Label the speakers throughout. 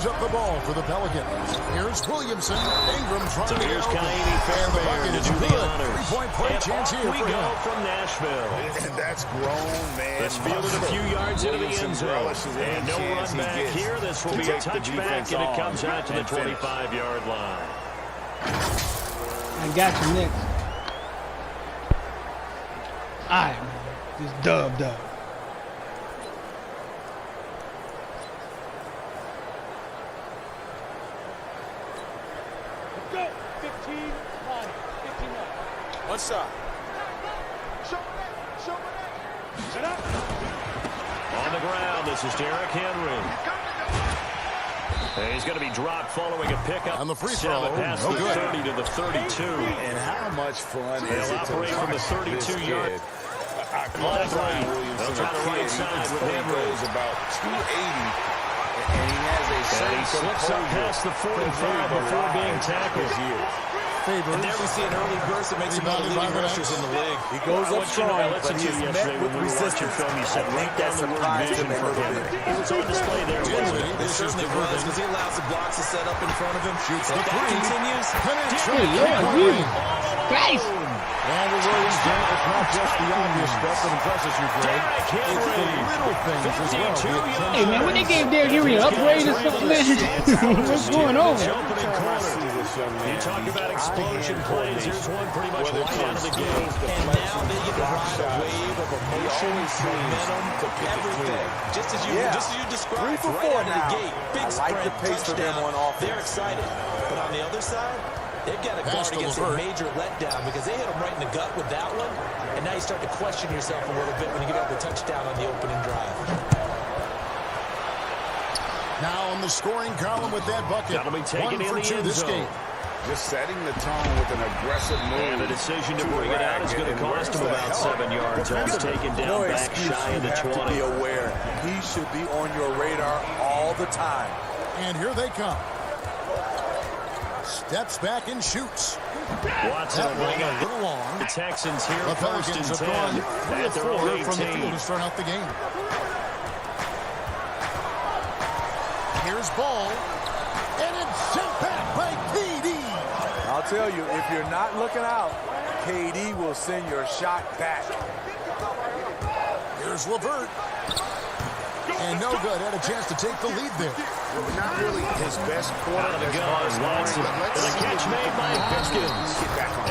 Speaker 1: up the ball for the Pelicans. Here's Williamson. Ingram trying to
Speaker 2: here's
Speaker 1: get
Speaker 2: Kaini Fairbairn to do the honors.
Speaker 1: Three-point play chance here
Speaker 2: we go from Nashville.
Speaker 3: And that's grown, man.
Speaker 2: It's fielded a few yards into the end zone. And no run back here. This will be a touchback, and it comes out to the 25-yard line.
Speaker 4: I got you next. All right, man. Just dub.
Speaker 5: Go. 15 line. 15 line.
Speaker 3: One side.
Speaker 5: Shut up.
Speaker 2: On the ground, this is Derrick Henry. And he's going to be dropped following a pickup.
Speaker 1: On the free throw,
Speaker 2: Past
Speaker 1: no
Speaker 2: the
Speaker 1: good.
Speaker 2: 30 to the 32.
Speaker 3: And how much fun is
Speaker 2: They'll
Speaker 3: it to
Speaker 2: operate from the
Speaker 3: watch
Speaker 2: 32-yard
Speaker 3: this kid?
Speaker 2: line. They'll try the right side with Henry.
Speaker 3: Goes about 280, and he has a
Speaker 2: And he slips up past the 45 before being tackled.
Speaker 1: Favors.
Speaker 6: And there we see an early burst that makes him one of the leading rushers in the league.
Speaker 7: He goes up strong, but he is met with resistance.
Speaker 2: Film, you said right down the word vision for him. It was on display there.
Speaker 6: It certainly was, because he allows the blocks to set up in front of him.
Speaker 1: Shoots
Speaker 6: If
Speaker 1: the
Speaker 6: that
Speaker 1: three.
Speaker 6: continues,
Speaker 4: Christ.
Speaker 1: Andrew Williams doing it. It's not just the obvious stuff that impresses you, Greg. It's the little things as well.
Speaker 4: Hey, man, when they gave Derrick Henry an upgrade or something, man, what's going on?
Speaker 2: You talk about explosion plays. Here's one pretty much right out of the gate.
Speaker 6: and now they get to ride a wave of emotion, momentum, everything. Just as you described,
Speaker 7: 3 for
Speaker 6: right
Speaker 7: 4
Speaker 6: out of
Speaker 7: now.
Speaker 6: the gate. Big
Speaker 7: I like
Speaker 6: sprint,
Speaker 7: the pace for them
Speaker 6: touchdown.
Speaker 7: on offense.
Speaker 6: They're excited. But on the other side, they've got to
Speaker 1: Pass
Speaker 6: guard
Speaker 1: to
Speaker 6: against a
Speaker 1: LeVert.
Speaker 6: major letdown, because they hit them right in the gut with that one. And now you start to question yourself a little bit when you get out the touchdown on the opening drive.
Speaker 1: Now on the scoring column with that bucket.
Speaker 2: That'll be taken
Speaker 1: 1 for
Speaker 2: in the
Speaker 1: 2
Speaker 2: end
Speaker 1: this
Speaker 2: zone.
Speaker 1: game.
Speaker 3: Just setting the tone with an aggressive move.
Speaker 2: And the decision to bring it out is going to cost him about 7 yards. He's taken down
Speaker 7: No
Speaker 2: back
Speaker 7: excuse.
Speaker 2: shy of the
Speaker 7: You have to
Speaker 2: 20.
Speaker 7: be aware. He should be on your radar all the time.
Speaker 1: And here they come. Steps back and shoots.
Speaker 2: Watson
Speaker 1: That
Speaker 2: will bring
Speaker 1: one a
Speaker 2: it.
Speaker 1: little long.
Speaker 2: The Texans here
Speaker 1: The
Speaker 2: first and
Speaker 1: Pelicans have
Speaker 2: 10
Speaker 1: gone
Speaker 2: at their own
Speaker 1: 4 from the
Speaker 2: 18.
Speaker 1: field to start out the game. Here's ball. And it's sent back by KD.
Speaker 7: I'll tell you, if you're not looking out, KD will send your shot back.
Speaker 1: Here's LeVert. And no good. Had a chance to take the lead there.
Speaker 3: Not really his best quarter.
Speaker 2: Out of the gun, Watson. And a catch made by Haskins.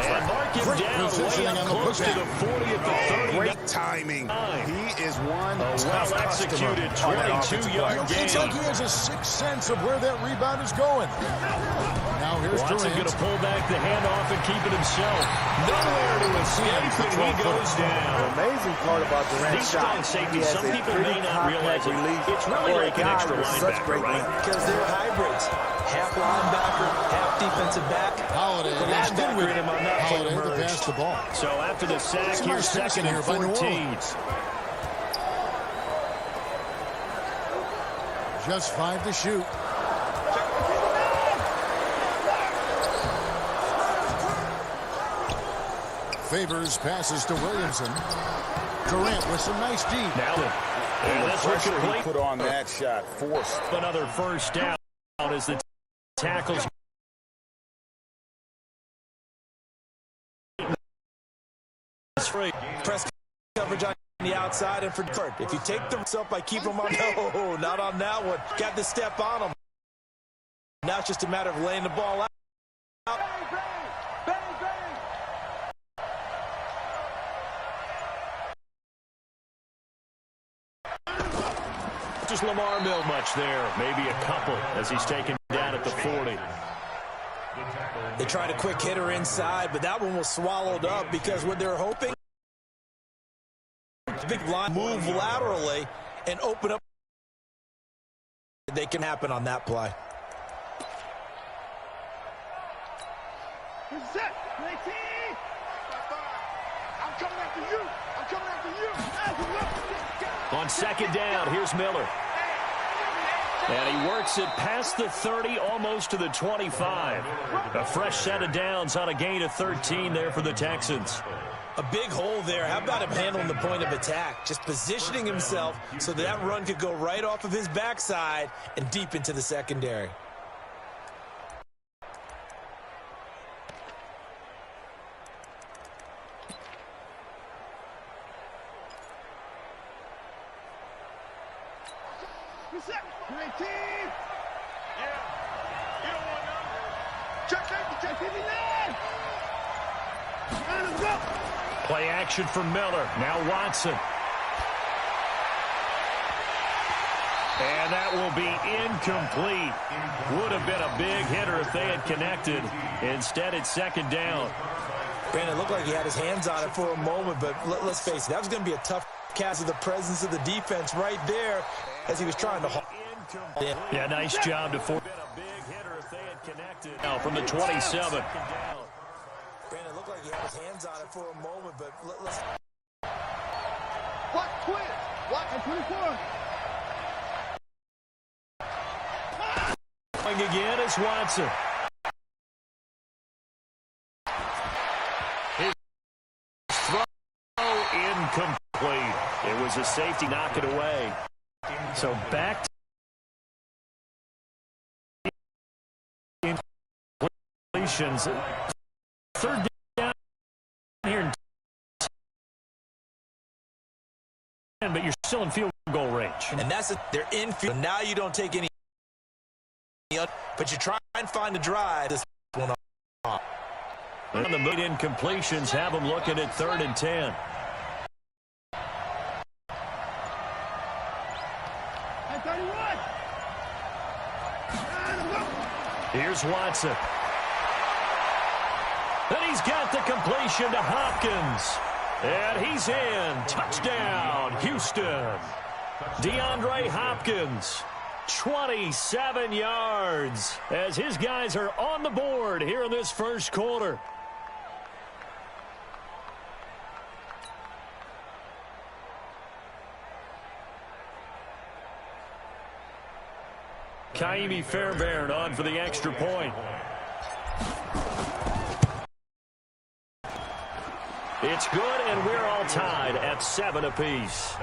Speaker 2: And mark him
Speaker 1: Great
Speaker 2: down way
Speaker 1: positioning
Speaker 2: up
Speaker 1: on the
Speaker 2: close to
Speaker 1: putback.
Speaker 2: the 40 at the 30.
Speaker 3: Great timing. He is one tough customer
Speaker 2: Well-executed
Speaker 3: on that offensive
Speaker 2: 22-yard
Speaker 3: line.
Speaker 2: gain.
Speaker 1: It's like he has a sixth sense of where that rebound is going. Now here's
Speaker 2: Watson going
Speaker 1: Durant.
Speaker 2: to pull back the handoff and keep it himself. Nowhere to escape, and he goes
Speaker 7: The
Speaker 2: down.
Speaker 7: amazing part about Durant's
Speaker 2: These
Speaker 7: shot,
Speaker 2: strong safeties,
Speaker 7: he has
Speaker 2: some
Speaker 7: a
Speaker 2: people
Speaker 7: pretty
Speaker 2: may not realize
Speaker 7: compact
Speaker 2: it.
Speaker 7: release
Speaker 2: It's really
Speaker 7: for a
Speaker 2: like an
Speaker 7: guy
Speaker 2: extra
Speaker 7: with such
Speaker 2: linebacker,
Speaker 7: great
Speaker 2: right?
Speaker 7: length.
Speaker 6: Because they're hybrids. Half linebacker, half defensive back.
Speaker 1: Holiday.
Speaker 6: The
Speaker 1: They still
Speaker 6: linebacker
Speaker 1: with
Speaker 6: in him on that play
Speaker 1: Holiday to
Speaker 6: emerged.
Speaker 1: pass the ball.
Speaker 2: So after the sack,
Speaker 1: Some
Speaker 2: here's
Speaker 1: nice passing
Speaker 2: second and
Speaker 1: here by New
Speaker 2: 14.
Speaker 1: Orleans. Just 5 to shoot. Favors passes to Williamson. Durant with some nice D.
Speaker 2: Now, and
Speaker 3: The
Speaker 2: that's what
Speaker 3: pressure he
Speaker 2: complete.
Speaker 3: put on that shot forced.
Speaker 2: Another first down as the tackles.
Speaker 6: Press coverage on the outside, and for Kurt, if you take them up by keep them on, no, not on that one. Got the step on them. Now it's just a matter of laying the ball out.
Speaker 2: Just Lamar Mill much there. Maybe a couple as he's taken down at the 40.
Speaker 6: They tried a quick hitter inside, but that one was swallowed up because what they're hoping, big line move laterally and open up. They can happen on that play.
Speaker 5: Set. I'm coming after you. I'm coming after you.
Speaker 2: On second down, here's Miller. And he works it past the 30, almost to the 25. A fresh set of downs on a gain of 13 there for the Texans.
Speaker 6: A big hole there. How about him handling the point of attack? Just positioning himself so that run could go right off of his backside and deep into the secondary.
Speaker 2: Play action for Miller. Now Watson. And that will be incomplete. Would have been a big hitter if they had connected. Instead, it's second down.
Speaker 6: Brandon, it looked like he had his hands on it for a moment, but let's face it, that was going to be a tough cast of the presence of the defense right there as he was trying to hold.
Speaker 2: Yeah, nice job to force. Now from the 27.
Speaker 6: Brandon, it looked like he had his hands on it for a moment, but let's.
Speaker 5: What? Twins. What? At 24.
Speaker 2: Going again is Watson. His throw incomplete. It was a safety, knock it away. So back to completions. Third down here, but you're still in field goal range.
Speaker 6: And that's it. They're in field. Now you don't take any, but you try and find a drive. This one off.
Speaker 2: And the mid incompletions have them looking at 3rd and 10.
Speaker 5: At 31.
Speaker 2: Here's Watson. And he's got the completion to Hopkins. And he's in. Touchdown, Houston. DeAndre Hopkins, 27 yards, as his guys are on the board here in this first quarter. Kaimi Fairbairn on for the extra point. It's good, and we're all tied at 7 apiece.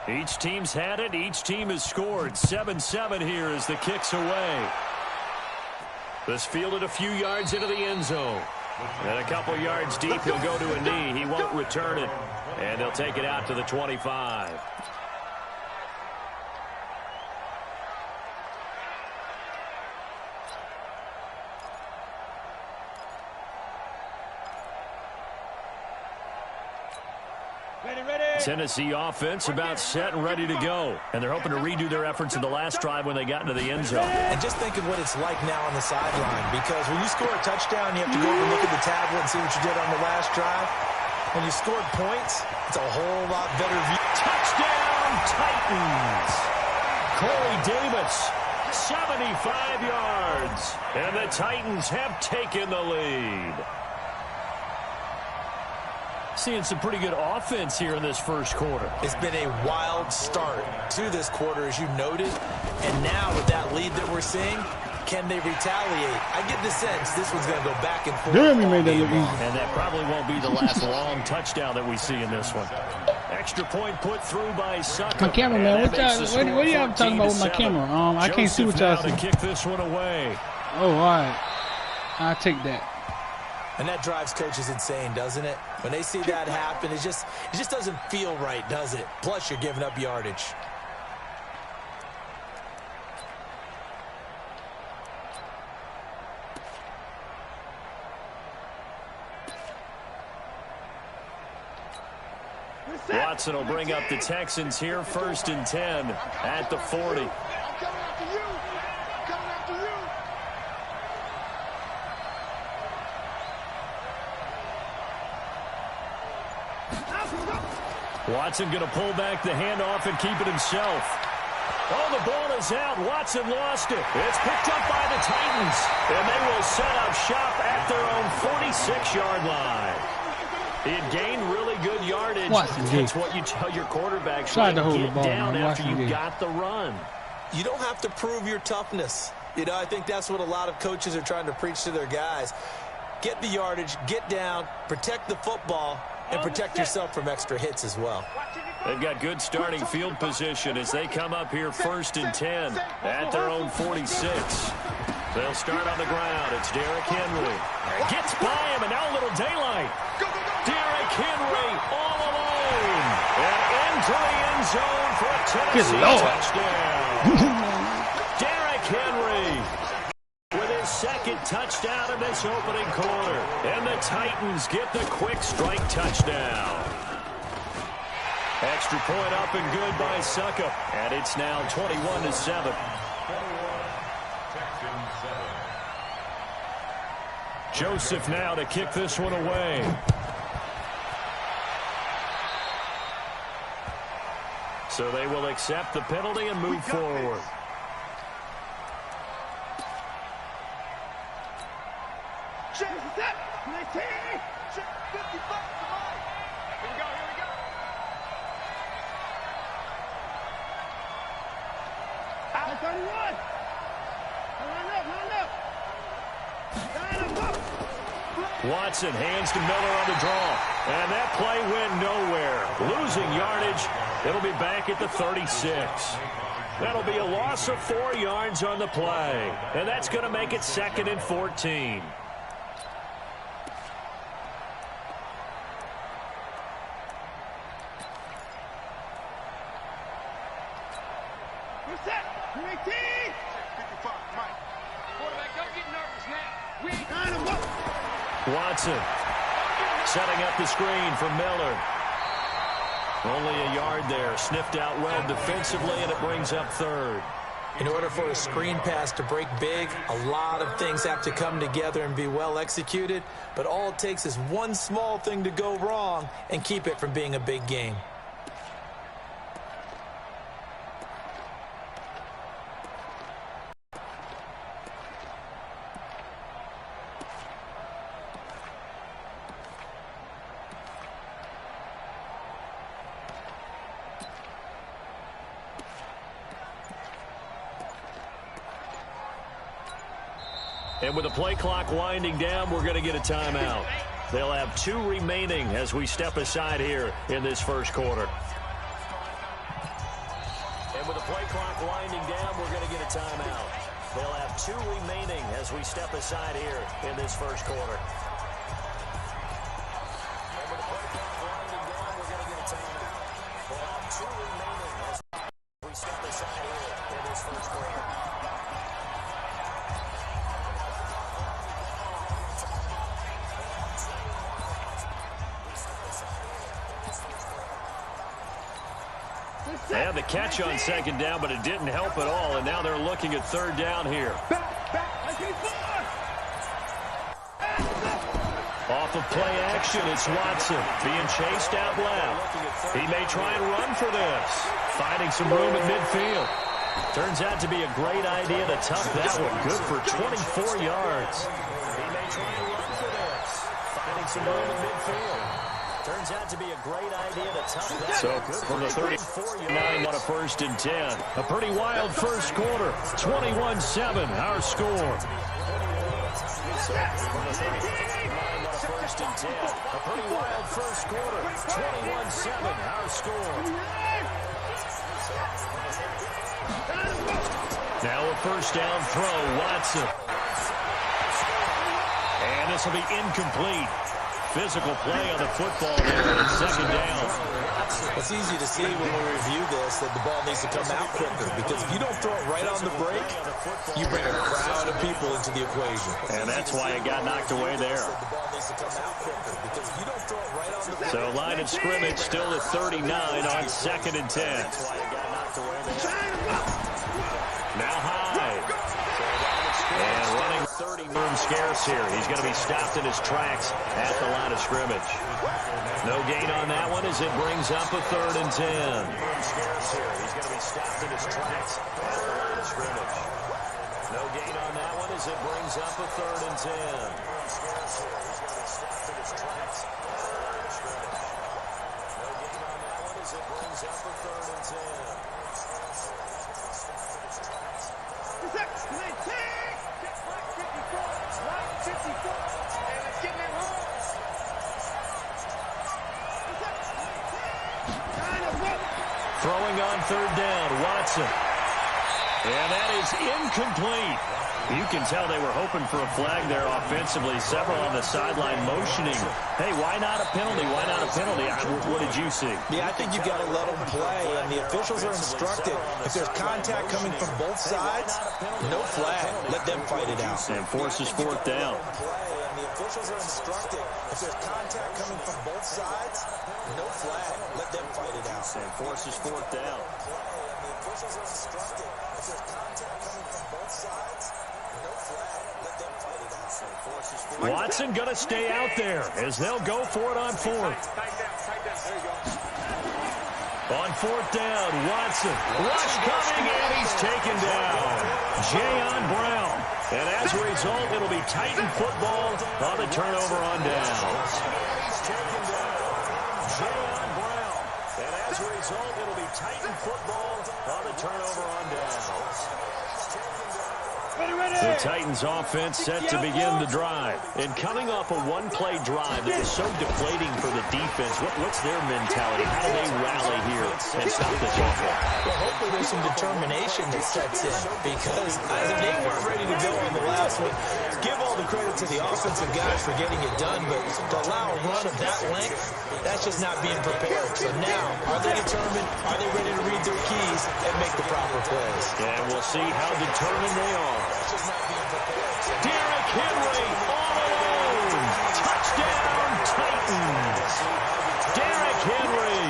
Speaker 2: Each team's had it. Each team has scored. 7-7 here as the kick's away. This fielded a few yards into the end zone. And a couple yards deep, he'll go to a knee. He won't return it. And they'll take it out to the 25. Tennessee offense about set and ready to go. And they're hoping to redo their efforts in the last drive when they got into the end zone.
Speaker 6: And just think of what it's like now on the sideline, because when you score a touchdown, you have to go over and look at the tablet and see what you did on the last drive. When you scored points, it's a whole lot better view.
Speaker 2: Touchdown, Titans! Corey Davis, 75 yards. And the Titans have taken the lead. Seeing some pretty good offense here in this first quarter.
Speaker 6: It's been a wild start to this quarter, as you noted. And now with that lead that we're seeing, can they retaliate? I get the sense this one's going to go back and forth.
Speaker 4: Damn, he made that look easy.
Speaker 2: And that probably won't be the last long touchdown that we see in this one. Extra point put through by Sucker.
Speaker 4: My cameraman, what are y'all talking about with my camera? I can't see what y'all see.
Speaker 2: Kick this one away.
Speaker 4: Oh, all right. I'll take that.
Speaker 6: And that drives coaches insane, doesn't it? When they see that happen, it just doesn't feel right, does it? Plus, you're giving up yardage.
Speaker 2: Watson will bring up the Texans here, 1st and 10 at the 40.
Speaker 5: I'm coming after you. I'm coming after you.
Speaker 2: Watson going to pull back the handoff and keep it himself. Oh, the ball is out. Watson lost it. It's picked up by the Titans. And they will set up shop at their own 46-yard line. He had gained really good yardage. That's what you tell your quarterback. Get down after you got the run.
Speaker 6: You don't have to prove your toughness. You know, I think that's what a lot of coaches are trying to preach to their guys. Get the yardage, get down, protect the football, and protect yourself from extra hits as well.
Speaker 2: They've got good starting field position as they come up here 1st and 10 at their own 46. They'll start on the ground. It's Derrick Henry. Gets by him, and now a little daylight. Derrick Henry all alone. And into the end zone for a Tennessee touchdown. Derrick Henry with his second touchdown in this opening quarter. And the Titans get the quick strike touchdown. Extra point up and good by Suckup. And it's now 21-7. Joseph now to kick this one away. So they will accept the penalty and move forward.
Speaker 5: Check that. 19. Check 55. Here we go. Out 31. Line up.
Speaker 2: Watson hands to Miller on the draw. And that play went nowhere. Losing yardage. It'll be back at the 36. That'll be a loss of 4 yards on the play. And that's going to make it 2nd and 14.
Speaker 5: What's that? 19. 55, Mike. Quarterback, don't get nervous now. We ain't line him up.
Speaker 2: Watson setting up the screen for Miller. Only a yard there. Sniffed out well defensively, and it brings up 3rd.
Speaker 6: In order for a screen pass to break big, a lot of things have to come together and be well executed. But all it takes is one small thing to go wrong and keep it from being a big game.
Speaker 2: And with the play clock winding down, we're going to get a timeout. They'll have 2 remaining as we step aside here in this first quarter. And with the play clock winding down, we're going to get a timeout. They'll have 2 remaining as we step aside here in this first quarter. And with the play clock winding down, we're going to get a timeout. They'll have 2 remaining as we step aside here in this first quarter. They had the catch on 2nd down, but it didn't help at all, and now they're looking at 3rd down here. Off of play action, it's Watson being chased out left. He may try and run for this, finding some room at midfield. Turns out to be a great idea to tuck that one. Good for 24 yards. He may try and run for this, finding some room at midfield. Turns out to be a great idea to tuck that. So from the 39 on a 1st and 10. A pretty wild first quarter. 21-7, our score. So from the 39 on a 1st and 10. A pretty wild first quarter. 21-7, our score. Now a first down throw, Watson. And this will be incomplete. Physical play on the football there on 2nd down.
Speaker 6: It's easy to see when we review this that the ball needs to come out quicker, because if you don't throw it right on the break, you bring a crowd of people into the equation.
Speaker 2: And that's why it got knocked away there. So line of scrimmage still at 39 on 2nd and 10. Now high. So line of And running 30 room scarce here. He's going to be stopped in his tracks at the line of scrimmage. No gain on that one as it brings up a 3rd and 10. He's going to be stopped in his tracks at the line of scrimmage. No gain on that one as it brings up a 3rd and 10. Throwing on 3rd down, Watson. And that is incomplete. You can tell they were hoping for a flag there offensively. Several on the sideline motioning. Hey, why not a penalty? Why not a penalty? What did you see?
Speaker 6: Yeah, I think you've got to let them play. And the officials are instructed, if there's contact coming from both sides, no flag. Let them fight it out.
Speaker 2: And forces 4th down.
Speaker 6: And the officials are instructed, if there's contact coming from both sides, no flag. Let them fight it out.
Speaker 2: And forces 4th down.
Speaker 6: And the officials are instructed, if there's contact coming from both sides, no flag. Let them fight it out. And forces 4th down.
Speaker 2: Watson going to stay out there as they'll go for it on 4th. On 4th down, Watson. Rush coming, and he's taken down. Jayon Brown. And as a result, it'll be Titan football on the turnover on downs. Jayon Brown. And as a result, it'll be Titan football on the turnover on downs. The Titans offense set to begin the drive. And coming off a one-play drive that was so deflating for the defense, what's their mentality? How do they rally here and stop this offense?
Speaker 6: Well, hopefully there's some determination that sets in because they weren't ready to go on the last one. Give all the credit to the offensive guys for getting it done, but to allow a run of that length, that's just not being prepared. So now, are they determined? Are they ready to read their keys and make the proper plays?
Speaker 2: And we'll see how determined they are. Derrick Henry all alone. Touchdown, Titans. Derrick Henry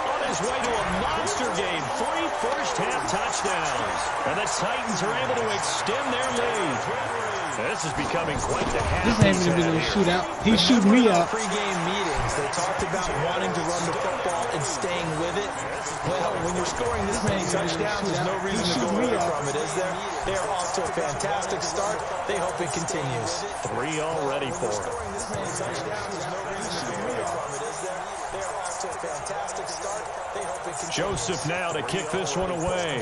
Speaker 2: on his way to a monster game. 3 first-half touchdowns. And the Titans are able to extend their lead. This is becoming quite the half.
Speaker 4: This ain't gonna be no shootout. He's shooting me out.
Speaker 6: Pre-game meetings, they talked about wanting to run the football and staying with it. Well, when you're scoring this many touchdowns, there's no reason to go away from it, is there? They're off to a fantastic start. They hope it continues.
Speaker 2: 3 already for him. Joseph now to kick this one away.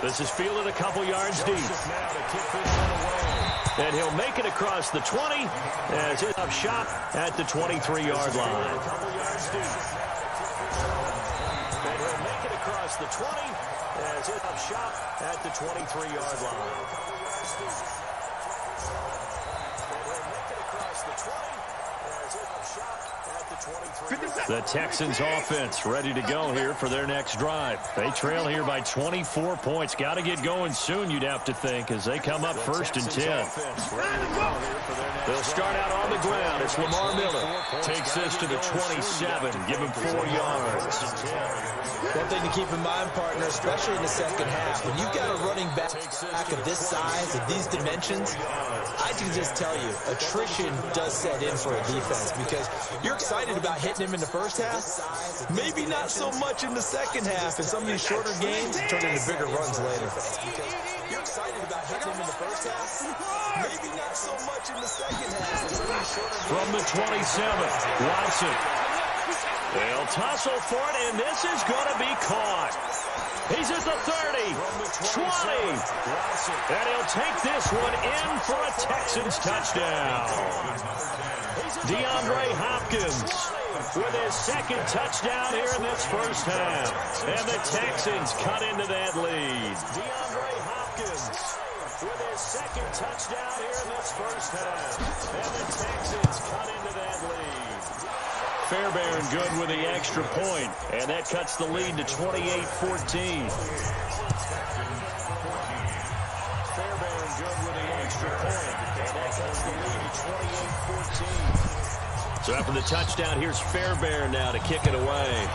Speaker 2: This is fielded a couple yards deep. And he'll make it across the 20 as it's up shot at the 23-yard line. And he'll make it across the 20 as it's up shot at the 23-yard line. The Texans offense ready to go here for their next drive. They trail here by 24 points. Got to get going soon, you'd have to think, as they come up 1st and 10. They'll start out on the ground. It's Lamar Miller. Takes this to the 27. Give him 4 yards.
Speaker 6: One thing to keep in mind, partner, especially in the second half, when you've got a running back of this size, of these dimensions, I can just tell you, attrition does set in for a defense because you're excited about hitting him in the first half, maybe not so much in the second half, and some of these shorter games turn into bigger runs later. You're excited about hitting him in the first half, maybe not so much in the second half, and some of these shorter games.
Speaker 2: From the 27, Watson. They'll tussle for it, and this is going to be caught. He's at the 30, 20, and he'll take this one in for a Texans touchdown. DeAndre Hopkins with his 2nd touchdown here in this first half. And the Texans cut into that lead. DeAndre Hopkins with his 2nd touchdown here in this first half. And the Texans cut into that lead. Fairbairn good with the extra point, and that cuts the lead to 28-14. Fairbairn good with the extra point, and that cuts the lead to 28-14. So after the touchdown, here's Fairbairn now to kick it away.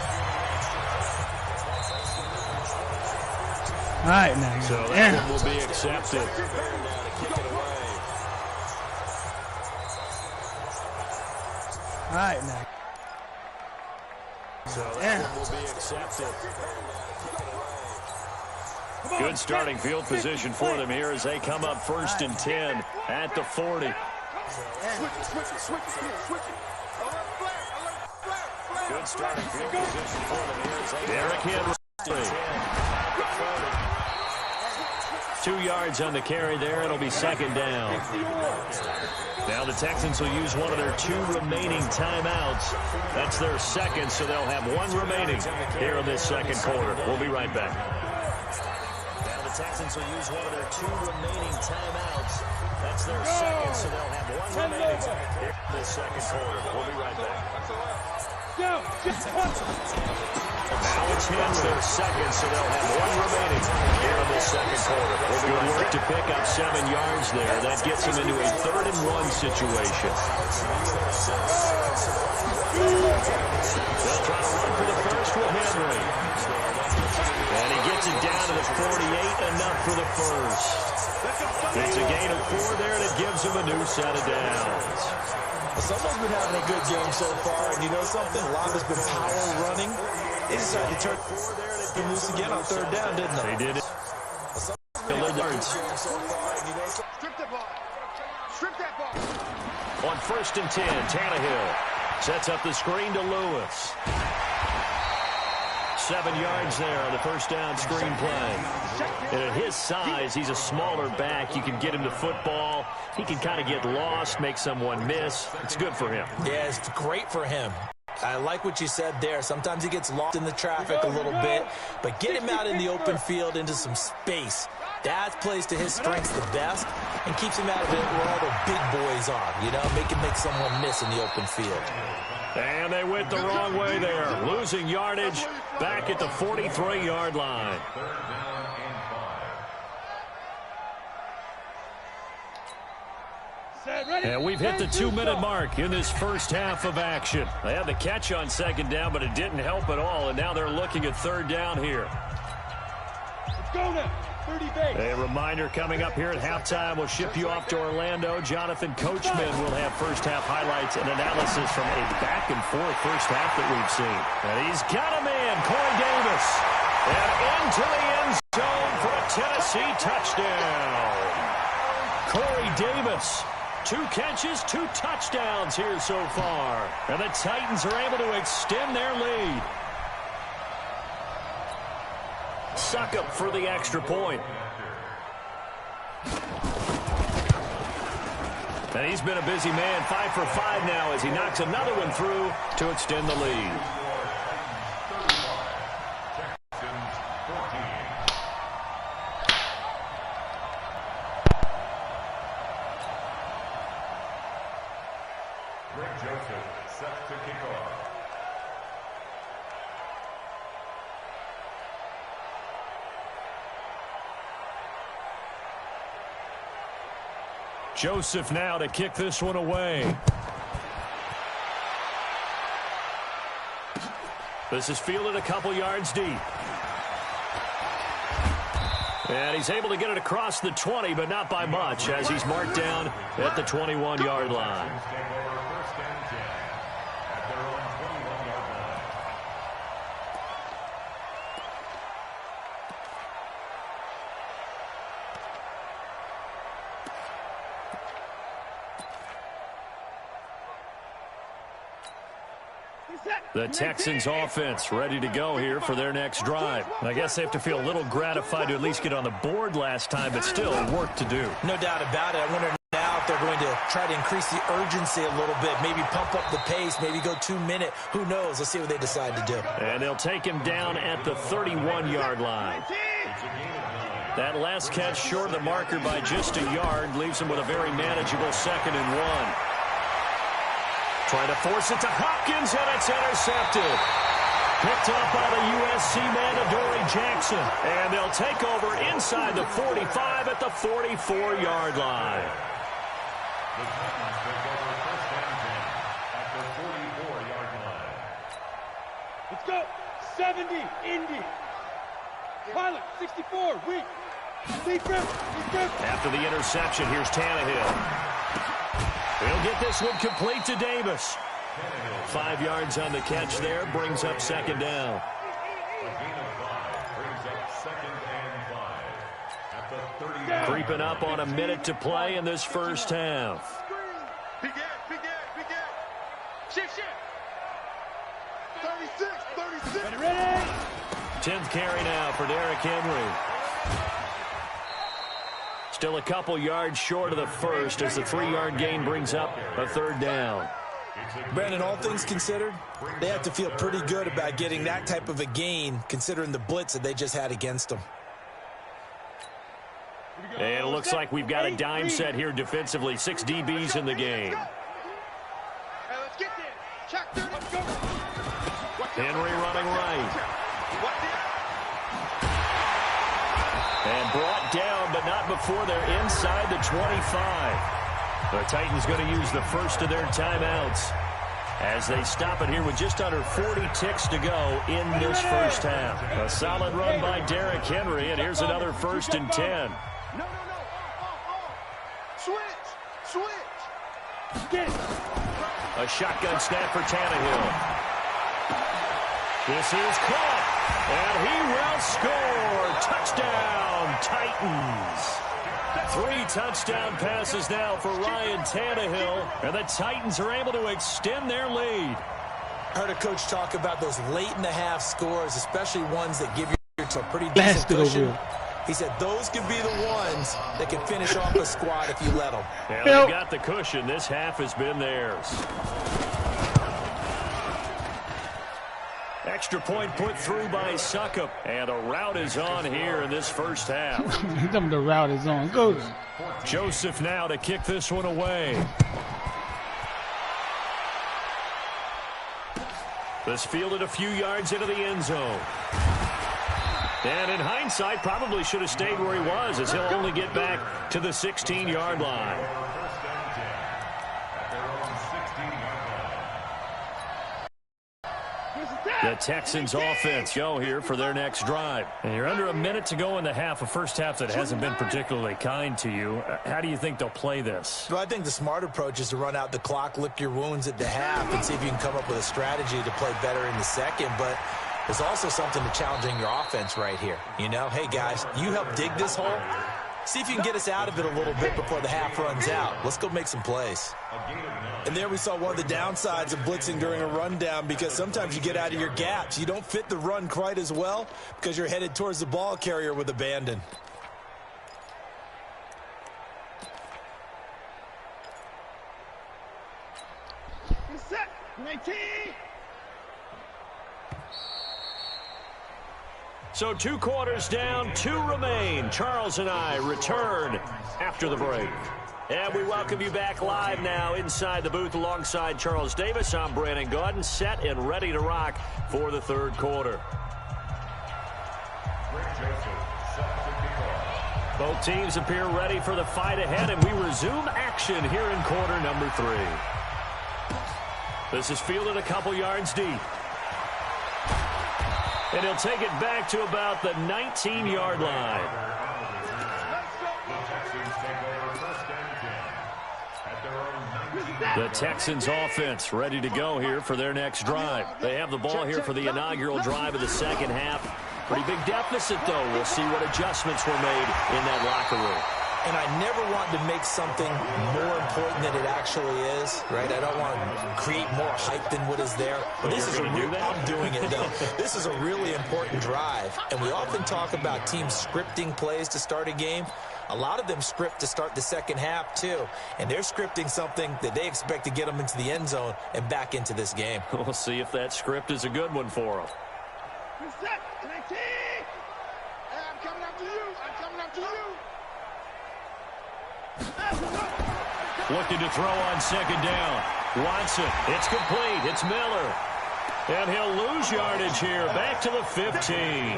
Speaker 4: All right, now.
Speaker 2: So that one will be accepted.
Speaker 4: All right, now.
Speaker 2: So that one will be accepted. Good starting field position for them here as they come up 1st and 10 at the 40. Good starting field position for them here as they Derrick Henry. 2 yards on the carry there. It'll be 2nd down. Now the Texans will use one of their 2 remaining timeouts. That's their 2nd, so they'll have 1 remaining here in this 2nd quarter. We'll be right back. Now the Texans will use one of their 2 remaining timeouts. That's their 2nd, so they'll have 1 remaining here in this 2nd quarter. We'll be right back. Now it's Henry, their 2nd, so they'll have 1 remaining here in this 2nd quarter. Good work to pick up 7 yards there. That gets them into a 3rd and 1 situation. They'll try to run for the first with Henry. And he gets it down to the 48, enough for the first. It's a gain of 4 there, and it gives him a new set of downs.
Speaker 6: Someone's been having a good game so far, and you know something? A lot of it's been power running. They decided to turn 4 there and get loose again on 3rd down, didn't they?
Speaker 2: They did it.
Speaker 5: Strip that ball. Strip that ball.
Speaker 2: On 1st and 10, Tannehill sets up the screen to Lewis. 7 yards there on the 1st down screen play. And at his size, he's a smaller back. You can get him to football. He can kind of get lost, make someone miss. It's good for him.
Speaker 6: Yeah, it's great for him. I like what you said there. Sometimes he gets lost in the traffic a little bit, but get him out in the open field into some space. That plays to his strengths the best and keeps him out of it where all the big boys are, you know, make someone miss in the open field.
Speaker 2: And they went the wrong way there, losing yardage back at the 43-yard line. And we've hit the 2-minute mark in this first half of action. They had the catch on 2nd down, but it didn't help at all, and now they're looking at 3rd down here.
Speaker 5: Let's go now. 30 base.
Speaker 2: A reminder coming up here at halftime. We'll ship you off to Orlando. Jonathan Coachman will have first half highlights and analysis from a back-and-forth first half that we've seen. And he's got a man, Corey Davis. And into the end zone for a Tennessee touchdown. Corey Davis. 2 catches, 2 touchdowns here so far. And the Titans are able to extend their lead. Succop for the extra point. And he's been a busy man, 5 for 5 now as he knocks another one through to extend the lead. Joseph now to kick this one away. This is fielded a couple yards deep. And he's able to get it across the 20, but not by much, as he's marked down at the 21-yard line. The Texans offense ready to go here for their next drive. I guess they have to feel a little gratified to at least get on the board last time, but still work to do.
Speaker 6: No doubt about it. I wonder now if they're going to try to increase the urgency a little bit, maybe pump up the pace, maybe go 2-minute. Who knows? Let's see what they decide to do.
Speaker 2: And they'll take him down at the 31-yard line. That last catch short of the marker by just a yard leaves him with a very manageable 2nd and 1. Trying to force it to Hopkins, and it's intercepted. Picked up by the USC man, Adoree Jackson. And they'll take over inside the 45 at the 44-yard line.
Speaker 1: The Titans take over 1st and 10 at the 44-yard line.
Speaker 5: Let's go. 70, Indy. Pilot, 64, weak.
Speaker 2: After the interception, here's Tannehill. He'll get this one complete to Davis. 5 yards on the catch there, brings up second down. Creeping up on a minute to play in this first half.
Speaker 5: Big Ed. Shift. 36. Ready.
Speaker 2: 10th carry now for Derrick Henry. Still a couple yards short of the first as the 3-yard gain brings up a third down.
Speaker 6: Brandon, all things considered, they have to feel pretty good about getting that type of a gain considering the blitz that they just had against them.
Speaker 2: And it looks like we've got a dime set here defensively. 6 DBs in the game.
Speaker 5: Hey, let's get there. Check there. Let's go.
Speaker 2: Henry running right. And brought down, but not before they're inside the 25. The Titans going to use the first of their timeouts as they stop it here with just under 40 ticks to go in this first half. A solid run by Derrick Henry, and here's another 1st and 10.
Speaker 5: No. Switch. Get it.
Speaker 2: A shotgun snap for Tannehill. This is caught, and he will score. Touchdown, Titans. 3 touchdown passes now for Ryan Tannehill, and the Titans are able to extend their lead.
Speaker 6: I heard a coach talk about those late-in-the-half scores, especially ones that give you a pretty decent cushion. He said those could be the ones that can finish off a squad if you let them.
Speaker 2: Yeah, they've got the cushion. This half has been theirs. Extra point put through by Suckup, and a route is on here in this first half.
Speaker 4: The route is on. Go.
Speaker 2: Joseph now to kick this one away. This fielded a few yards into the end zone. And in hindsight, probably should have stayed where he was, as he'll only get back to the 16-yard line. The Texans offense go here for their next drive. And you're under a minute to go in the half, a first half that hasn't been particularly kind to you. How do you think they'll play this?
Speaker 6: Well, I think the smart approach is to run out the clock, lick your wounds at the half, and see if you can come up with a strategy to play better in the second. But there's also something to challenging your offense right here. You know, hey, guys, you help dig this hole. See if you can get us out of it a little bit before the half runs out. Let's go make some plays. And there we saw one of the downsides of blitzing during a rundown, because sometimes you get out of your gaps. You don't fit the run quite as well because you're headed towards the ball carrier with abandon.
Speaker 5: Set. 19.
Speaker 2: So 2 quarters down, 2 remain. Charles and I return after the break. And we welcome you back live now inside the booth alongside Charles Davis. I'm Brandon Gaudin, set and ready to rock for the third quarter. Both teams appear ready for the fight ahead, and we resume action here in quarter number 3. This is fielded a couple yards deep. And he'll take it back to about the 19-yard line. The Texans offense ready to go here for their next drive. They have the ball here for the inaugural drive of the second half. Pretty big deficit, though. We'll see what adjustments were made in that locker room.
Speaker 6: And I never want to make something more important than it actually is, right? I don't want to create more hype than what is there. But this is I'm doing it, though. This is a really important drive. And we often talk about teams scripting plays to start a game. A lot of them script to start the second half, too. And they're scripting something that they expect to get them into the end zone and back into this game.
Speaker 2: We'll see if that script is a good one for them.
Speaker 5: Set. 19. Hey, I'm coming after you. I'm coming after you.
Speaker 2: Looking to throw on second down. Watson, it's complete. It's Miller. And he'll lose yardage here. Back to the 15.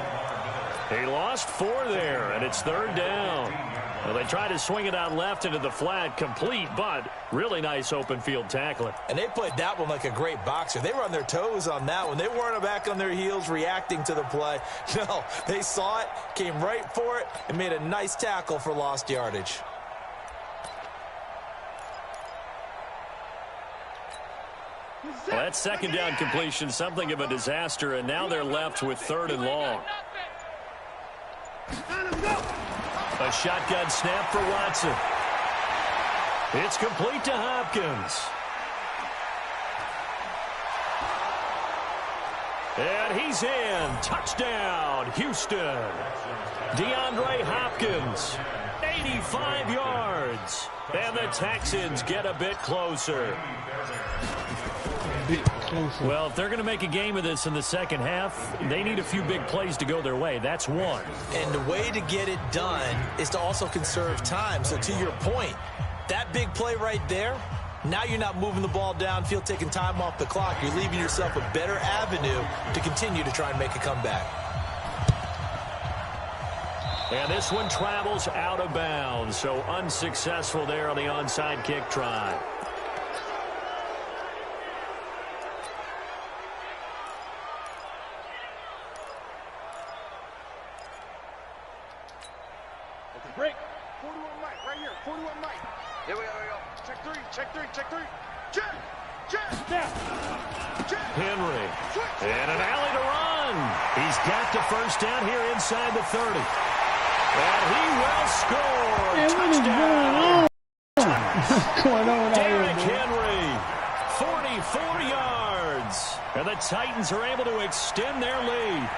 Speaker 2: He lost 4 there, and it's third down. Well, they try to swing it out left into the flat, complete, but really nice open field tackling.
Speaker 6: And they played that one like a great boxer. They were on their toes on that one. They weren't back on their heels reacting to the play. No, they saw it, came right for it, and made a nice tackle for lost yardage.
Speaker 2: Well, that second down completion, something of a disaster, and now they're left with 3rd and long. A shotgun snap for Watson. It's complete to Hopkins. And he's in. Touchdown, Houston. DeAndre Hopkins, 85 yards. And the Texans get a bit closer. Well, if they're going to make a game of this in the second half, they need a few big plays to go their way. That's one.
Speaker 6: And the way to get it done is to also conserve time. So to your point, that big play right there, now you're not moving the ball downfield, taking time off the clock. You're leaving yourself a better avenue to continue to try and make a comeback.
Speaker 2: And this one travels out of bounds, so unsuccessful there on the onside kick try.
Speaker 5: Break. 41 Mike, right here. 41 Mike. Here we go. Check three. Check.
Speaker 2: Henry. And an alley to run. He's got the first down here inside the 30. And he will score.
Speaker 4: Man, what is going on? What's going on out here,
Speaker 2: Derrick
Speaker 4: man?
Speaker 2: Henry, 44 yards. And the Titans are able to extend their lead.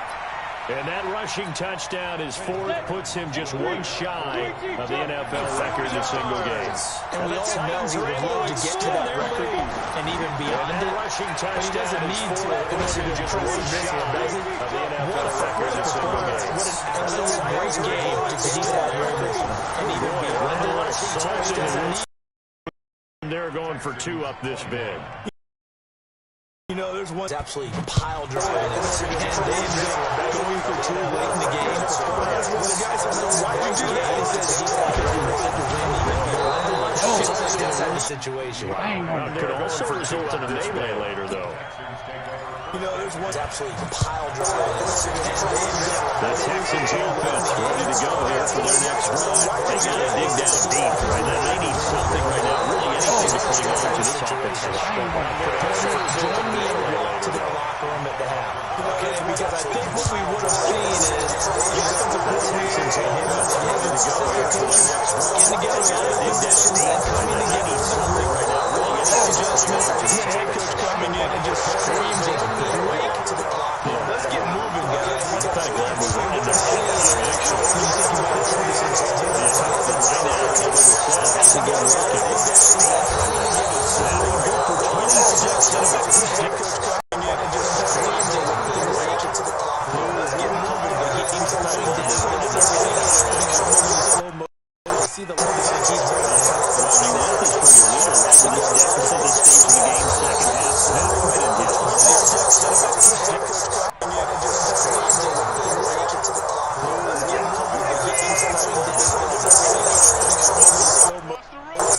Speaker 2: And that rushing touchdown is 4th, puts him just one shy of the NFL record in single games.
Speaker 6: And we all know he would love to get to that record and even beyond it. But he doesn't need to in order to impress this one, does he? What a performance. What an absolute great game to keep that moment. And even beyond it, he doesn't need.
Speaker 2: They're going for 2 up this big.
Speaker 6: You know, there's one absolutely pile driving it. And Dave's going for 2 late in the game. That's one of the guys that said, why would you do that? He says he wanted to win even beyond the lunch. That's the situation.
Speaker 2: Could also result in a melee later, though.
Speaker 6: You know, there's one absolutely pile driving it.
Speaker 2: The Texans offense ready to go here for their next drive. They got to dig down deep right now. They need something right now. Really anything to cling on to this offense.
Speaker 6: Join me and walk to their locker room at the half. Okay, because I think what we would have seen is the offensive coordinators and the coaches getting together with all the positions and coming together as a group. Adjustments, the head coach coming in and just screaming, break to the clock. Let's get moving, guys.
Speaker 2: In fact, glad we went in there.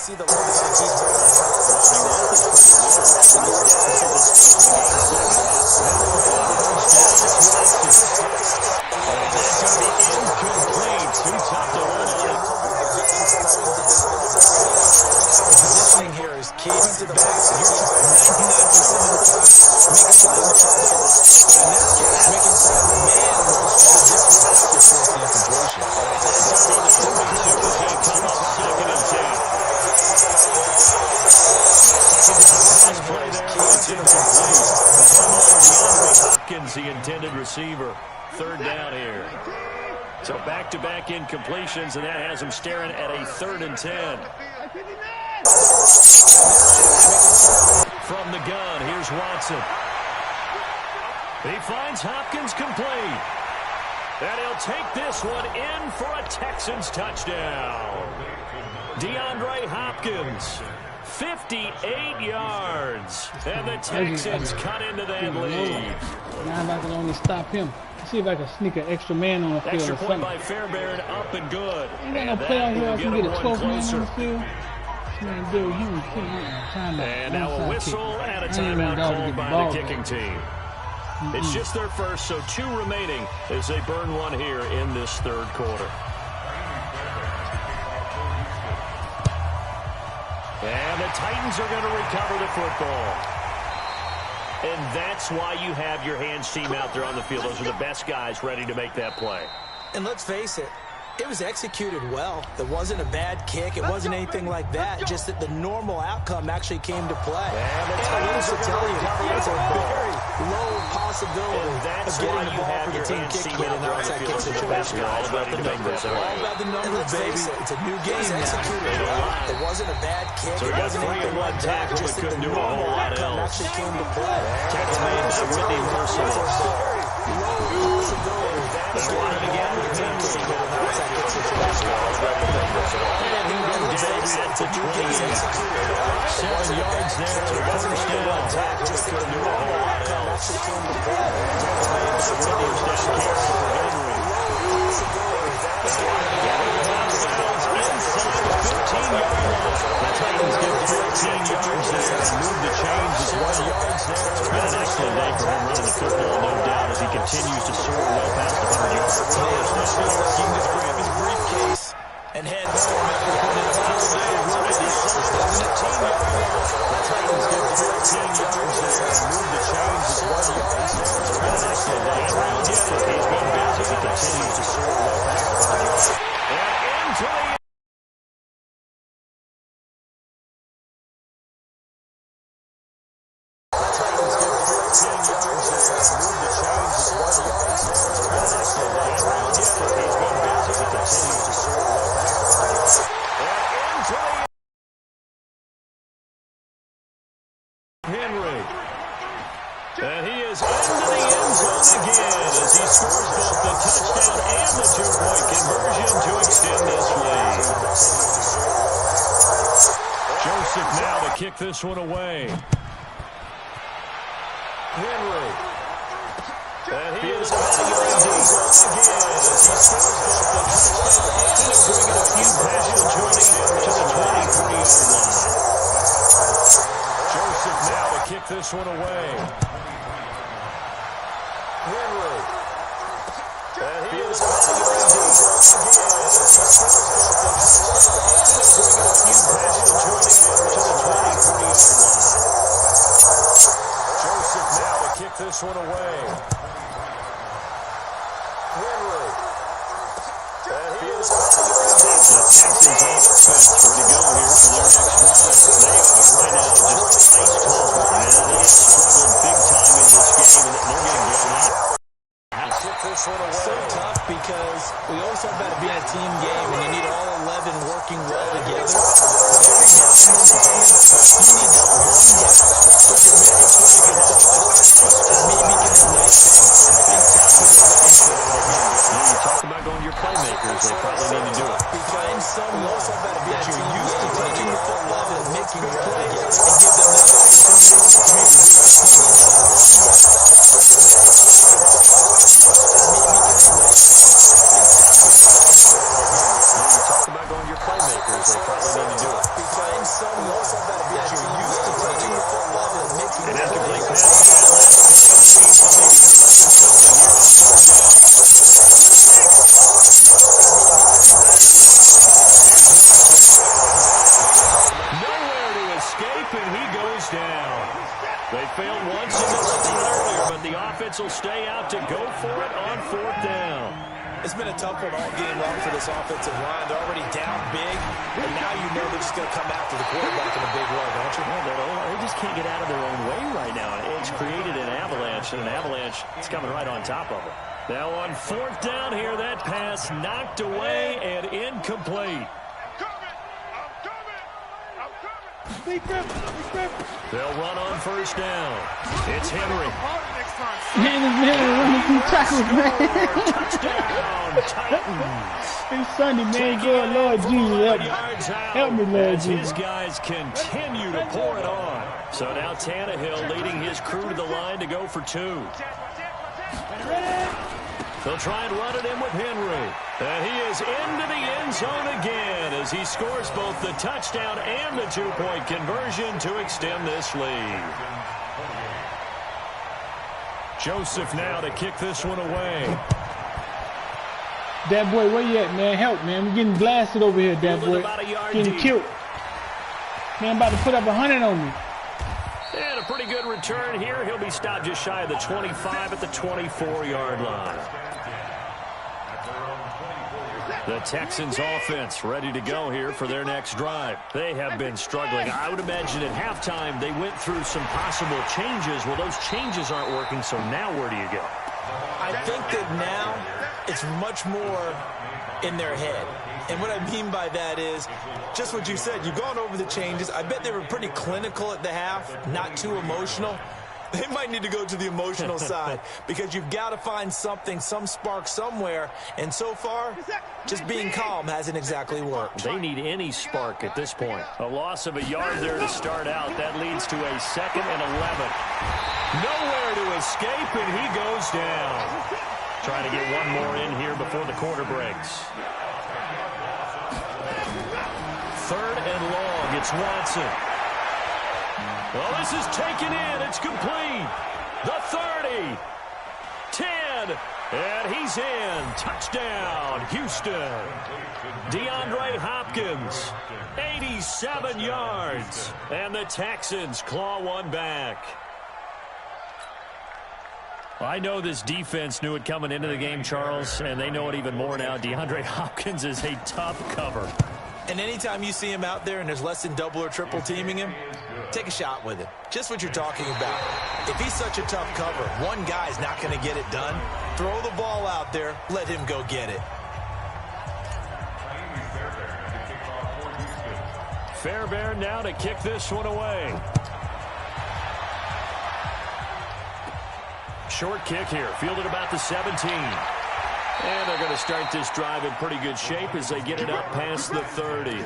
Speaker 6: See the legacy he's
Speaker 2: the intended receiver. 3rd down here. So back-to-back incompletions, and that has him staring at a 3rd and 10. From the gun, here's Watson. He finds Hopkins complete. And he'll take this one in for a Texans touchdown. DeAndre Hopkins, 58 yards. And the Texans cut into that lead.
Speaker 4: Now I can only stop him. see if I can sneak an extra man on the field
Speaker 2: Extra
Speaker 4: or
Speaker 2: point
Speaker 4: something.
Speaker 2: by Fairbairn, up and good.
Speaker 4: Ain't got no
Speaker 2: And
Speaker 4: play out
Speaker 2: that
Speaker 4: here.
Speaker 2: will
Speaker 4: I
Speaker 2: get
Speaker 4: can
Speaker 2: them
Speaker 4: get a
Speaker 2: one
Speaker 4: 12th man on
Speaker 2: closer.
Speaker 4: the field. This man Derrick Henry killing me.
Speaker 2: And now a whistle and a timeout called by the kicking team. It's just their first, so 2 remaining as they burn one here in this third quarter. And the Titans are going to recover the football. And that's why you have your hands team out there on the field. Those are the best guys ready to make that play.
Speaker 6: And let's face it, it was executed well. It wasn't a bad kick. It wasn't anything like that. Just that the normal outcome actually came to play. And I will tell you, it's a very low possibility of getting the ball for the team kick in an outside kick situation.
Speaker 2: All about the numbers.
Speaker 6: All about the numbers, baby. It's a new game. It was executed well. It wasn't a bad kick.
Speaker 2: So we got 3 in one tackle, but couldn't do a whole lot else.
Speaker 6: Actually came to play.
Speaker 2: Tackle made by Whitney Merciless.
Speaker 6: Low possibility of getting the ball for the team kick in an outside kick situation.
Speaker 2: At the 20. 7 yards there. First down.
Speaker 6: Just the normal outcome actually came to play.
Speaker 2: First down carry for Henry. Inside the 15-yard line. The Titans get 14 yards there and move the chains as well. It's been an excellent day for him running the football, no doubt, as he continues to soar well past 100 yards.
Speaker 6: He can just grab his briefcase and head home after putting it all day.
Speaker 2: The Titans get 14 yards there and move the chains as well. It's been an excellent day for him. He's been busy. He continues to soar well past 100 yards. And into the Henry. And he is into the end zone again as he scores both the touchdown and the 2-point conversion to extend this lead. Joseph now to kick this one away. Henry. And he is out of the end zone again as he scores both the touchdown and bring it a few passes joining to the 23-yard line. Joseph now to kick this one away. Henry. And he is out of the end zone again as he scores both the touchdown and bring it a few passes joining to the 23-yard line. Joseph now to kick this one away. Henry. And he is out of the end zone. The Texans offense ready to go here for their next drive. They are right now just ice cold. And they have struggled big time in this game, and they're getting blown out. This one away.
Speaker 6: So tough because we always talk about it being a team game and you need all 11 working well together. But every now and then, you need that one guy who can make a play against us and maybe get a nice thing. I think that's what they're looking for.
Speaker 2: You talk about going to your playmakers, they probably need to do it.
Speaker 6: Find someone that you're used to touching the football and making plays and give them that opportunity to maybe reach the
Speaker 2: Talk about going to your playmakers, they probably need to do it.
Speaker 6: Find someone that you're used to touching the football and making
Speaker 2: An
Speaker 6: plays.
Speaker 2: incomplete pass to that last nowhere to escape, and he goes down. They failed once in the return earlier, but the offense will stay out to go for it on 4th down.
Speaker 6: It's been a tough one all game long for this offensive line. They're already down big, and now you know they're just going to come after the quarterback in a big way, don't you?
Speaker 2: Well, they just can't get out of their own way right now. It's created an avalanche, and an avalanche is coming right on top of them. Now on 4th down here, that pass knocked away and incomplete. They'll run on 1st down. It's Henry.
Speaker 4: Man, this man running through tackles, man.
Speaker 2: Touchdown, Titans.
Speaker 4: It's Sunday, man. Good Lord Jesus, help me, Lord
Speaker 2: As his
Speaker 4: Jesus.
Speaker 2: guys continue to pour it on. So now Tannehill leading his crew to the line to go for 2. They'll try and run it in with Henry. And he is into the end zone again as he scores both the touchdown and the two-point conversion to extend this lead. Joseph now to kick this one away.
Speaker 4: That boy, where you at, man? Help, man. We're getting blasted over here, that boy. Getting killed. Man, I'm about to put up 100 on me.
Speaker 2: And a pretty good return here. He'll be stopped just shy of the 25 at the 24-yard line. The Texans offense ready to go here for their next drive. They have been struggling. I would imagine at halftime they went through some possible changes. Well, those changes aren't working, so now where do you go?
Speaker 6: I think that now it's much more in their head. And what I mean by that is just what you said. You've gone over the changes. I bet they were pretty clinical at the half, not too emotional. They might need to go to the emotional side because you've got to find something, some spark somewhere. And so far, just being calm hasn't exactly worked.
Speaker 2: They need any spark at this point. A loss of a yard there to start out. That leads to a 2nd and 11. Nowhere to escape, and he goes down. Trying to get one more in here before the quarter breaks. 3rd and long. It's Watson. Well, this is taken in. It's complete. The 30. 10. And he's in. Touchdown, Houston. DeAndre Hopkins, 87 yards. And the Texans claw one back. I know this defense knew it coming into the game, Charles, and they know it even more now. DeAndre Hopkins is a tough cover.
Speaker 6: And anytime you see him out there and there's less than double or triple teaming him, take a shot with it. Just what you're talking about. If he's such a tough cover, one guy's not going to get it done. Throw the ball out there. Let him go get it.
Speaker 2: Fairbairn now to kick this one away. Short kick here, fielded about the 17. And they're going to start this drive in pretty good shape as they get it up past the 30.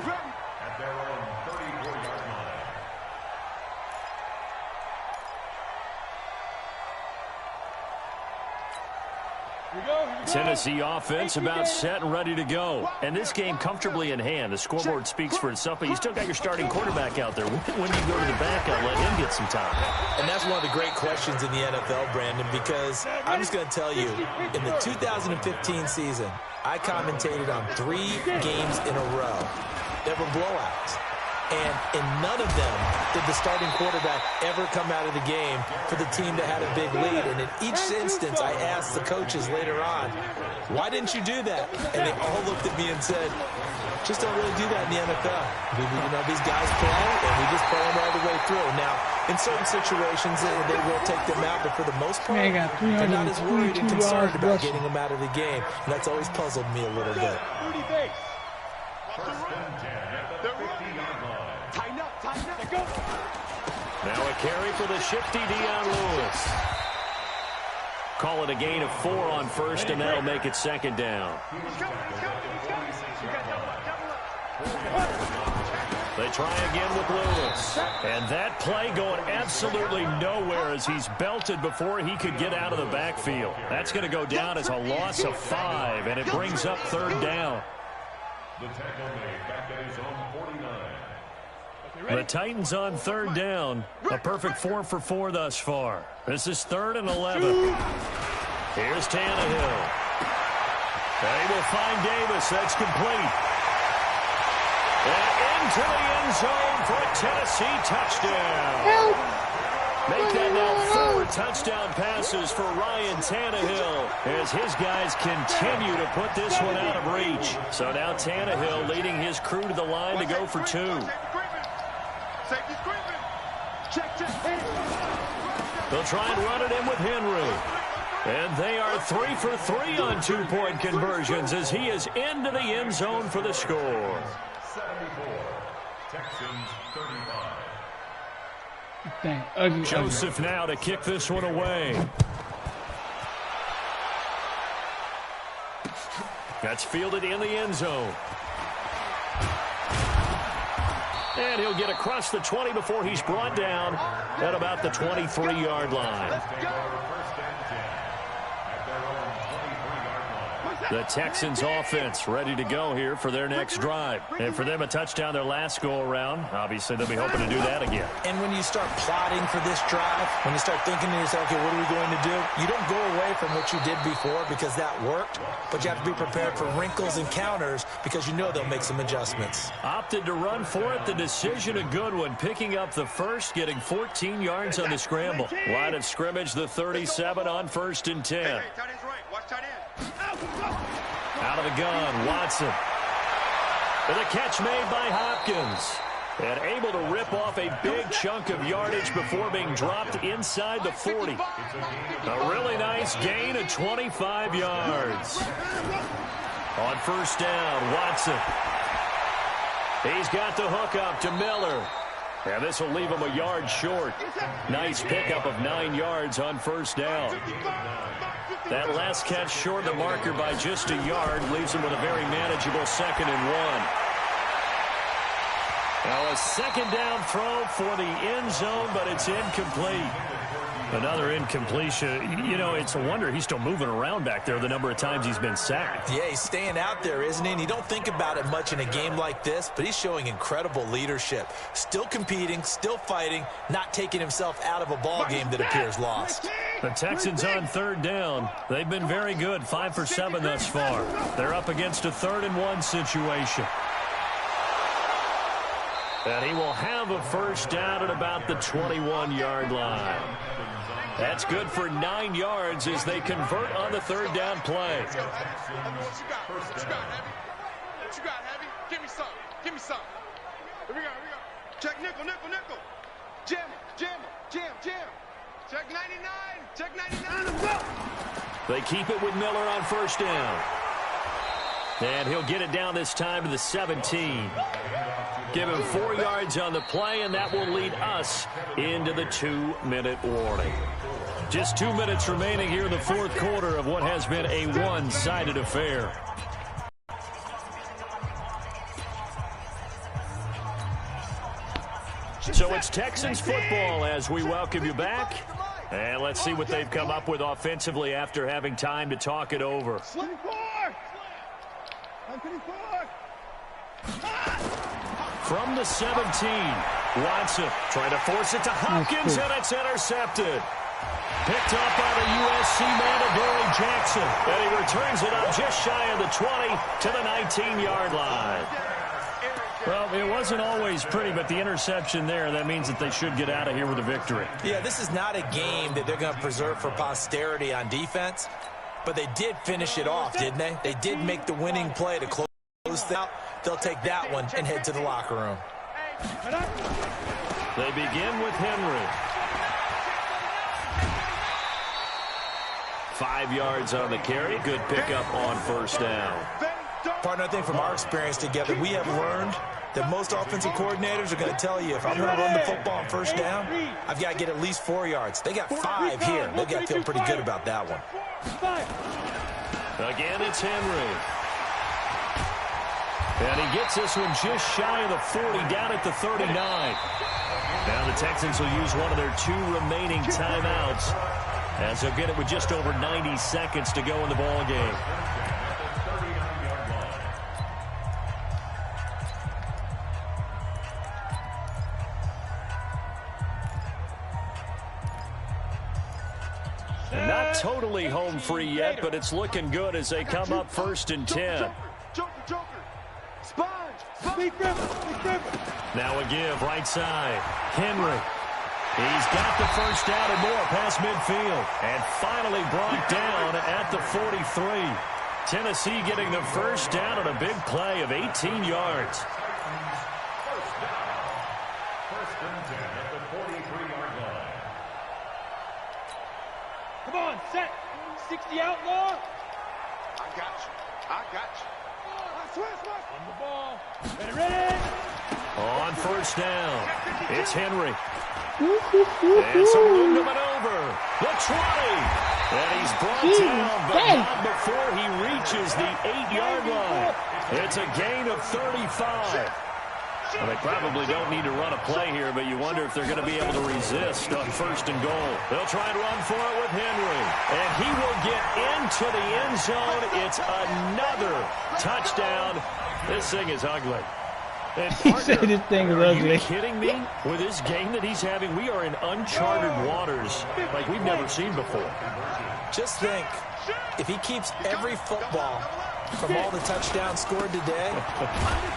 Speaker 2: Tennessee offense about set and ready to go. And this game comfortably in hand. The scoreboard speaks for itself, but you still got your starting quarterback out there. When do you go to the backup, let him get some time?
Speaker 6: And that's one of the great questions in the NFL, Brandon, because I'm just going to tell you, in the 2015 season, I commentated on 3 games in a row that were blowouts. And in none of them did the starting quarterback ever come out of the game for the team that had a big lead. And in each instance, I asked the coaches later on, why didn't you do that? And they all looked at me and said, just don't really do that in the NFL. You know, these guys play, and we just play them all the way through. Now, in certain situations, they will take them out, but for the most part, they're not as worried and concerned about getting them out of the game. And that's always puzzled me a little bit.
Speaker 2: Now a carry for the shifty Dion Lewis. Call it a gain of 4 on first, and that'll make it 2nd down. They try again with Lewis. And that play going absolutely nowhere as he's belted before he could get out of the backfield. That's going to go down as a loss of 5, and it brings up 3rd down.
Speaker 1: The tackle made back at his own 49.
Speaker 2: The Titans on 3rd down. A perfect 4 for 4 thus far. This is 3rd and 11. Here's Tannehill. They will find Davis. That's complete. And into the end zone for a Tennessee touchdown. Make that now 4 touchdown passes for Ryan Tannehill as his guys continue to put this one out of reach. So now Tannehill leading his crew to the line to go for 2. They'll try and run it in with Henry. And they are 3 for 3 on 2-point conversions as he is into the end zone for the score.
Speaker 1: 74. Texans 35.
Speaker 4: Dang,
Speaker 2: Joseph now to kick this one away. That's fielded in the end zone. And he'll get across the 20 before he's brought down at about the 23-yard line. The Texans offense ready to go here for their next drive. And for them, a touchdown their last go-around. Obviously, they'll be hoping to do that again.
Speaker 6: And when you start plotting for this drive, when you start thinking to yourself, okay, what are we going to do? You don't go away from what you did before because that worked, but you have to be prepared for wrinkles and counters because you know they'll make some adjustments.
Speaker 2: Opted to run for it. The decision a good one. Picking up the first, getting 14 yards on the scramble. Line of scrimmage, the 37 on 1st and 10.
Speaker 5: Hey, tight end's right. Watch tight end.
Speaker 2: Out of the gun, Watson. With a catch made by Hopkins. And able to rip off a big chunk of yardage before being dropped inside the 40. A really nice gain of 25 yards. On 1st down, Watson. He's got the hook up to Miller. And this will leave him a yard short. Nice pickup of 9 yards on 1st down. That last catch short the marker by just a yard leaves him with a very manageable 2nd and 1. Now a 2nd down throw for the end zone, but it's incomplete. Another incompletion. You know, it's a wonder he's still moving around back there the number of times he's been sacked.
Speaker 6: Yeah, he's staying out there, isn't he? And you don't think about it much in a game like this, but he's showing incredible leadership. Still competing, still fighting, not taking himself out of a ball game that appears lost.
Speaker 2: The Texans on 3rd down. They've been very good, 5 for 7 thus far. They're up against a 3rd and 1 situation. And he will have a 1st down at about the 21-yard line. That's good for 9 yards as they convert on the 3rd down play.
Speaker 5: What you got, Heavy? What you got, Heavy? Give me some. Give me some. Here we go, here we go. Check nickel, nickel, nickel. Jam him, jam him, jam, jam. Check 99, check 99. Let's go.
Speaker 2: They keep it with Miller on 1st down. And he'll get it down this time to the 17. Give him 4 yards on the play, and that will lead us into the 2-minute warning. Just 2 minutes remaining here in the 4th quarter of what has been a one-sided affair. So it's Texans football as we welcome you back. And let's see what they've come up with offensively after having time to talk it over.
Speaker 5: 24.
Speaker 2: From the 17, Watson trying to force it to Hopkins, and it's intercepted. Picked up by the USC man, Derrick Jackson. And he returns it up just shy of the 20 to the 19-yard line. Well, it wasn't always pretty, but the interception there, that means that they should get out of here with a victory.
Speaker 6: Yeah, this is not a game that they're going to preserve for posterity on defense, but they did finish it off, didn't they? They did make the winning play to close it out. They'll take that one and head to the locker room.
Speaker 2: They begin with Henry. 5 yards on the carry. Good pickup on 1st down.
Speaker 6: Partner, I think from our experience together, we have learned that most offensive coordinators are going to tell you, if I'm going to run the football on 1st down, I've got to get at least 4 yards. They got 5 here. They've got to feel pretty good about that one.
Speaker 2: Again, it's Henry. And he gets this one just shy of the 40, down at the 39. Now the Texans will use one of their 2 remaining timeouts as they'll get it with just over 90 seconds to go in the ball game. And not totally home free yet, but it's looking good as they come up 1st and 10.
Speaker 5: Joker.
Speaker 2: Now a give, right side. Henry. He's got the 1st down and more past midfield. And finally brought down at the 43. Tennessee getting the 1st down on a big play of 18 yards.
Speaker 1: First and 10 at the 43-yard line.
Speaker 4: Come on, set. 60 outlaw.
Speaker 5: I got you.
Speaker 4: On the ball. Ready.
Speaker 2: On 1st down, it's Henry. And some room to maneuver. The 20. And he's brought down, but not before he reaches the 8-yard line. It's a gain of 35. Well, they probably don't need to run a play here, but you wonder if they're going to be able to resist on 1st and goal. They'll try and run for it with Henry. And he will get into the end zone. It's another touchdown. This thing is ugly. And
Speaker 4: He said this thing is ugly.
Speaker 2: Are you kidding me? With this game that he's having, we are in uncharted waters like we've never seen before.
Speaker 6: Just think, if he keeps every football from all the touchdowns scored today,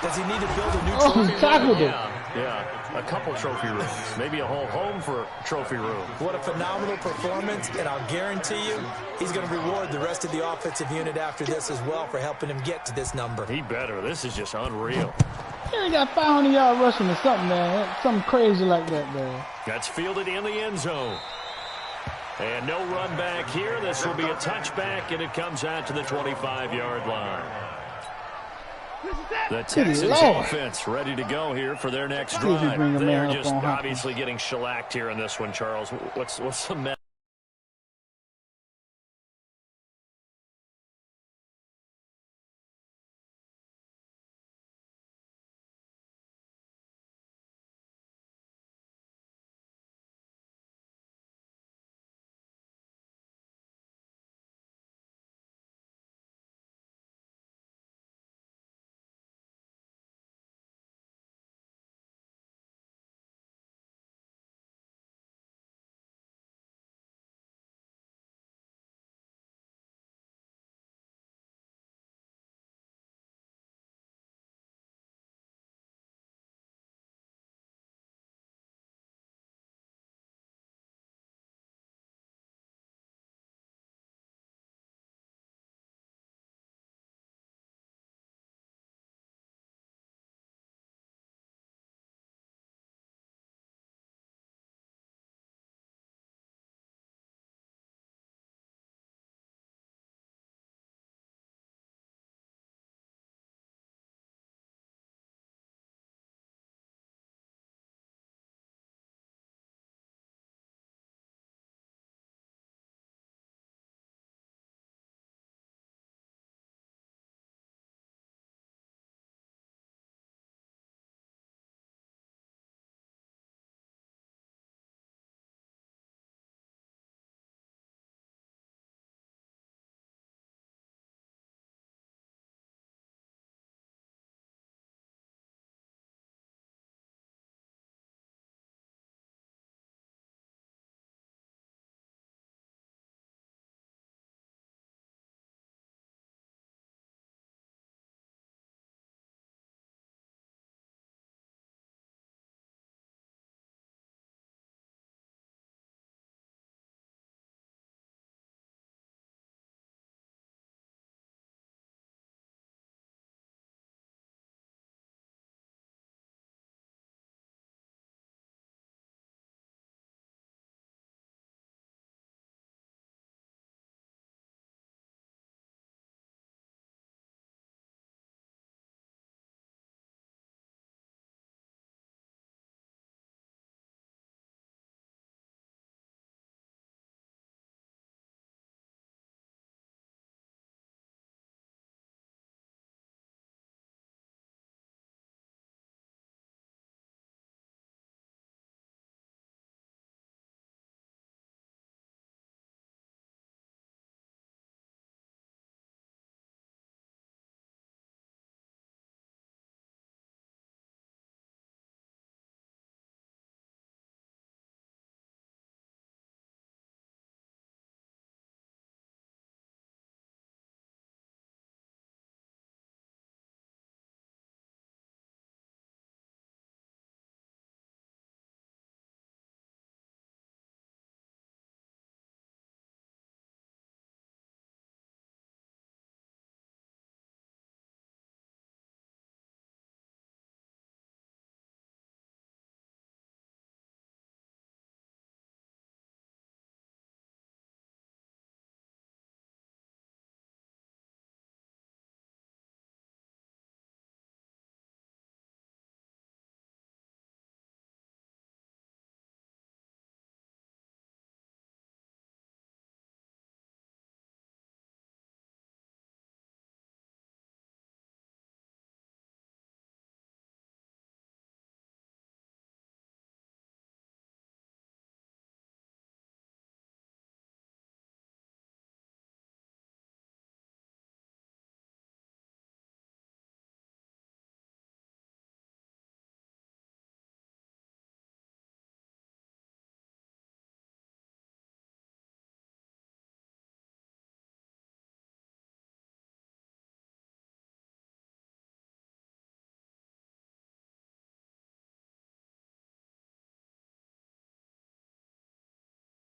Speaker 6: does he need to build a new trophy room?
Speaker 4: Tackled him.
Speaker 2: Yeah, a couple trophy rooms. Maybe a whole home for trophy room.
Speaker 6: What a phenomenal performance, and I'll guarantee you he's going to reward the rest of the offensive unit after this as well for helping him get to this number.
Speaker 2: He better. This is just unreal.
Speaker 4: He got 500 yard rushing or something, man. Something crazy like that, man.
Speaker 2: That's fielded in the end zone. And no run back here. This will be a touchback, and it comes out to the 25-yard line. The Texans offense ready to go here for their next drive. They're just obviously getting shellacked here in this one, Charles. What's the mess?